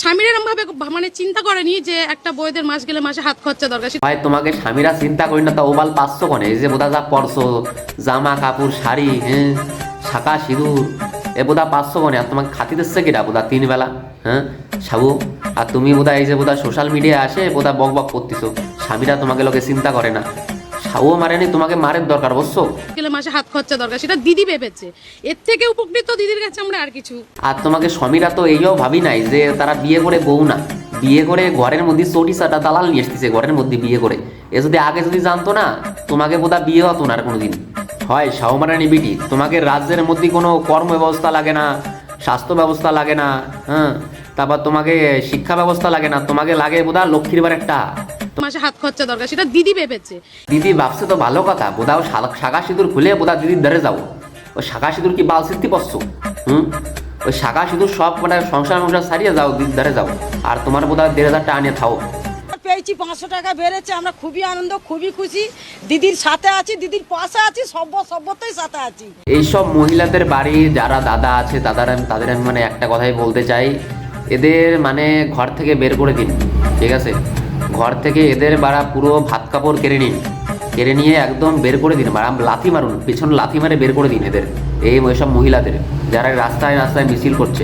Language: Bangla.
স্বামীর এরকম ভাবে মানে চিন্তা করেনি যে একটা বউদের মাস গেলে মাসে হাত খরচা দরকার। ভাই তোমাকে স্বামীরা চিন্তা করি না, তা ওবাল পাচ্ছ কনে? এই যে বোধা যা পরছো, জামা কাপড় শাড়ি, হ্যাঁ, শাঁখা সিঁদুর, এ বোধা পাচ্ছ কনে? আর তোমাকে খাতি দিচ্ছে কিনা বোধা 3 বেলা? হ্যাঁ সাবু, আর তুমি বোধা এই যে বোধা সোশ্যাল মিডিয়া আসে বোধা বক বক করতেছো, স্বামীরা তোমাকে লোকে চিন্তা করে না। সাবু মারেনি, তোমাকে মারের দরকার বুঝছো? গেলে মাসে হাত খরচা দরকার, সেটা দিদি ভেবেছে। এর থেকে উপকৃত দিদির কাছে আমরা আর কিছু। আর তোমাকে স্বামীরা তো এইও ভাবি নাই যে তারা বিয়ে করে বউ না, বিয়ে করে ঘরের মধ্যে চটি চাটা দালাল নিয়ে এসতেছে ঘরের মধ্যে বিয়ে করে। এ যদি আগে যদি জানতো না, তোমাকে বোধহয় বিয়ে হতো না আর কোনোদিন। হয় শাহমারানি বিটি, তোমাকে রাজ্যের মধ্যে কোনো কর্ম ব্যবস্থা লাগে না, স্বাস্থ্য ব্যবস্থা লাগে না, হ্যাঁ, তারপর তোমাকে শিক্ষা ব্যবস্থা লাগে না, তোমাকে লাগে বোধহয় লক্ষ্মীর বার একটা। মাসে হাত খরচা দরকার, সেটা দিদি ভেবেছে। দিদি ভাবছে তো ভালো কথা, বোধহয় শাখা সিঁদুর খুলে বোধহয় দিদির ধারে যাবো। ওই শাখা সিঁদুর কি বাল সিদ্ধি পড়ছ? ওই শাখা সিঁদুর সব মানে সংসার মংসার সারিয়ে যাও, দিদির ধারে যাও। আর তোমার বোধহয় 1,500 টাকা নিয়ে থাও। পেয়েছি 500 টাকা বেড়েছে, আমরা খুবই আনন্দ, খুবই খুশি। দিদির সাথে আছি, দিদির পাশে আছি, সভ্যতাই সাথে আছি। এইসব মহিলাদের বাড়ি যারা দাদা আছে তাদের আমি মানে একটা কথাই বলতে চাই, এদের মানে ঘর থেকে বের করে দিন, ঠিক আছে? ঘর থেকে এদের বাড়া পুরো ভাত কাপড় কেড়ে নিন, কেড়ে নিয়ে একদম বের করে দিন, বাড়া লাথি মারুন, পিছন লাথি মারে বের করে দিন এদের, ওইসব মহিলাদের যারা রাস্তায় রাস্তায় মিছিল করছে।